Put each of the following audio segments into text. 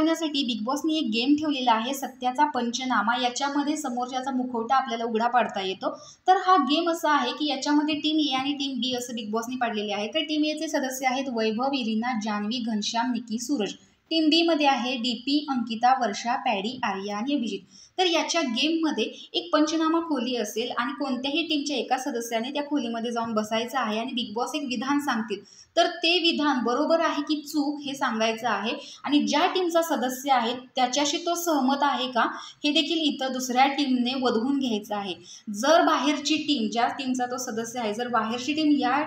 मिळवण्यासाठी बिग बॉसनी एक गेम ठेवलेला आहे, सत्याचा पंचनामा। याच्यामध्ये समोरच्याचा मुखवटा आपल्याला उघडा पाडता येतो। तर हा गेम असा आहे की याच्यामध्ये टीम ए आणि टीम बी असं बिग बॉसनी पाडलेले आहे। तर टीम ए चे सदस्य आहेत वैभव, इरिना, जान्हवी, घनश्याम, निकी, सूरज। टीम बी मध्ये आहे डीपी, अंकिता, वर्षा, पॅडी, आर्या आणि अभिजित। तर याच्या गेममध्ये एक पंचनामा खोली असेल आणि कोणत्याही टीमच्या एका सदस्याने त्या खोलीमध्ये जाऊन बसायचं आहे आणि बिग बॉस एक विधान सांगतील, तर ते विधान बरोबर आहे की चूक हे सांगायचं आहे। आणि ज्या टीमचा सदस्य आहे त्याच्याशी तो सहमत आहे का हे देखील इथं दुसऱ्या टीमने वधवून घ्यायचं आहे। जर बाहेरची टीम, ज्या टीमचा तो सदस्य आहे, जर बाहेरची टीम या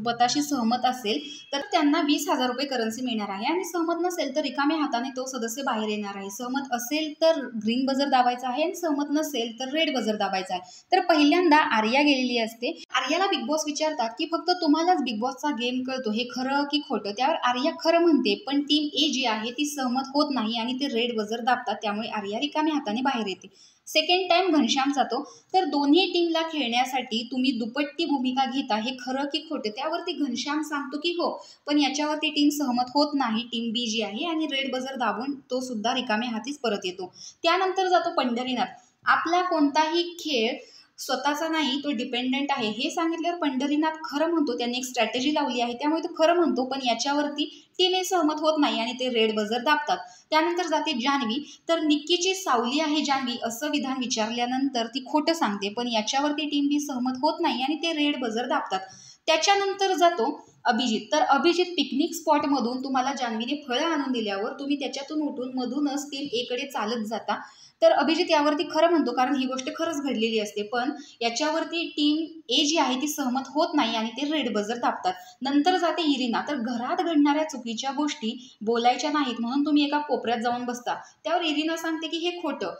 मताशी सहमत असेल तर त्यांना 20,000 रुपये करन्सी मिळणार आहे आणि सहमत नसेल तर रिकाम्या हाताने तो सदस्य बाहेर येणार आहे। सहमत असेल तर ग्रीन बजर दाबायचा आहे आणि सहमत नसेल तर रेड बजर दाबायचा आहे। तर पहिल्यांदा आर्या गेलेली असते। आर्याला बिग बॉस विचारतात की फक्त तुम्हालाच बिग बॉसचा गेम कळतो, हे खरं की खोटं? त्यावर आर्या खरं म्हणते, पण टीम ए जी आहे ती सहमत होत नाही आणि ते रेड बजर दाबतात, त्यामुळे आर्या रिकाम्या हाताने बाहेर येते। सेकंड टाइम घनश्याम जातो। तर दोन्ही टीमला खेळण्यासाठी तुम्ही दुपट्टी भूमिका घेता, हे खरं की खोटं? त्यावरती घनश्याम सांगतो की हो, पण याच्यावरती टीम सहमत होत नाही, टीम बी जी आहे, आणि रेड बजर दाबून तो सुद्धा रिकाम्या हातीच परत येतो। त्यानंतर जातो पंढरीनाथ। आपला कोणताही खेळ स्वतःचा नाही, तो डिपेंडेंट आहे हे सांगितल्यावर पंढरीनाथ खरं म्हणतो, त्यांनी एक स्ट्रॅटेजी लावली आहे त्यामुळे तो खरं म्हणतो, पण याच्यावरती टीम ए सहमत होत नाही आणि ते रेड बजर दाबतात। त्यानंतर जाते जान्हवी। तर निक्कीची सावली आहे जान्हवी असं विधान विचारल्यानंतर ती खोटं सांगते, पण याच्यावरती टीम बी सहमत होत नाही आणि ते रेड बजर दाबतात। त्याच्यानंतर जातो अभिजित। तर अभिजित पिकनिक स्पॉटमधून तुम्हाला जान्हवीने फळं आणून दिल्यावर तुम्ही त्याच्यातून उठून मधूनच टीम ए कडे चालत जाता। तर अभिजित यावरती खरं म्हणतो, कारण ही गोष्ट खरंच घडलेली असते, पण याच्यावरती टीम ए जी आहे ती सहमत होत नाही आणि ते रेड बजर दाबतात। नंतर जाते इरिना। तर घरात घडणाऱ्या चुकीच्या गोष्टी बोलायच्या नाहीत म्हणून तुम्ही एका कोपऱ्यात जाऊन बसता, त्यावर इरिना सांगते की हे खोटं,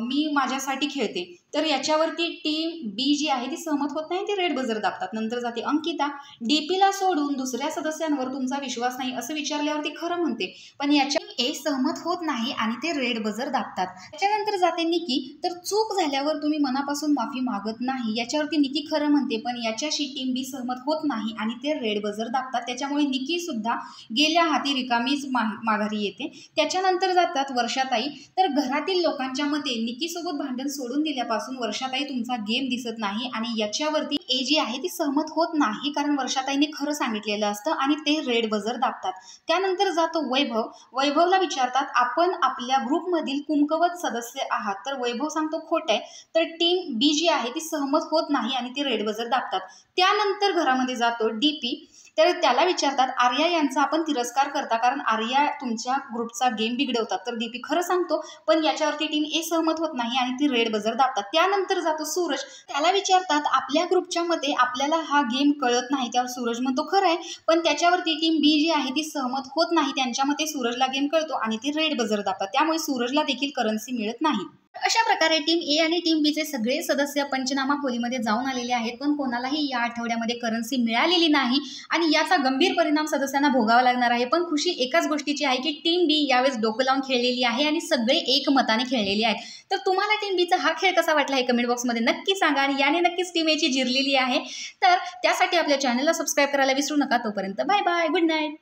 मी माझ्यासाठी खेळते। तर याच्यावरती टीम बी जी आहे ती सहमत होत नाही, ते रेड बजर दाबतात। नंतर जाते अंकिता। डीपीला सोडून दुसऱ्या सदस्यांवर तुमचा विश्वास नाही असं विचारल्यावरती खरं म्हणते, पण याच्या ए सहमत होत नाही आणि ते रेड बजर दाबतात। त्याच्यानंतर जाते निकी। तर चूक झाल्यावर तुम्ही मनापासून माफी मागत नाही, याच्यावरती निकी खरं म्हणते, पण याच्याशी टीम बी सहमत होत नाही आणि ते रेड बजर दाबतात, त्याच्यामुळे निकी सुद्धा गेल्या हाती रिकामीच माघारी येते। त्याच्यानंतर जातात वर्षाताई। तर घरातील लोकांच्या मते निकी सोबत भांडण सोडून दिल्यापासून वर्षाताई तुमचा गेम दिसत नाही आणि याच्यावरती ए जी आहे ती सहमत होत नाही, कारण वर्षाताईने खरं सांगितलेलं असतं आणि ते रेड बजर दाबतात। त्यानंतर जातो वैभव। वैभवला विचारतात आपण आपल्या ग्रुपमधील कुमकवत सदस्य आहात, तर वैभव सांगतो खोटं आहे। तर टीम बी जी आहे ती सहमत होत नाही आणि ती रेड बजर दाबतात। त्यानंतर घरामध्ये जातो डीपी। तर त्याला विचारतात आर्या यांचा आपण तिरस्कार करता, कारण आर्या तुमच्या ग्रुपचा गेम बिघडवतात, तर डीपी खरं सांगतो, पण याच्यावरती टीम ए सहमत होत नाही आणि ती रेड बजर दाबतात। त्यानंतर जातो सूरज। त्याला विचारतात आपल्या ग्रुपच्या मते आपल्याला हा गेम कळत नाही, त्यावर सूरज म्हणतो खरं आहे, पण त्याच्यावरती टीम बी जी आहे ती सहमत होत नाही, त्यांच्या मते सूरजला गेम कळतो आणि ती रेड बजर दाबतात, त्यामुळे सूरजला देखील करन्सी मिळत नाही। अशा प्रकारे टीम ए आणि टीम बी चे सगळे सदस्य पंचनामा खोलीमध्ये जाऊन आलेले आहेत, पण कोणालाही या आठवड्यामध्ये करन्सी मिळालेली नाही आणि याचा गंभीर परिणाम सदस्यांना भोगावा लागणार आहे। पण खुशी एकाच गोष्टीची आहे की टीम बी यावेळेस डोकं लावून खेळलेली आहे आणि सगळे एकमताने खेळलेले आहेत। तर तुम्हाला टीम बीचा हा खेळ कसा वाटला हे कमेंट बॉक्समध्ये नक्की सांगा आणि याने नक्कीच टीम ए ची जिरलेली आहे। तर त्यासाठी आपल्या चॅनलला सबस्क्राईब करायला विसरू नका। तोपर्यंत बाय बाय, गुड नाईट।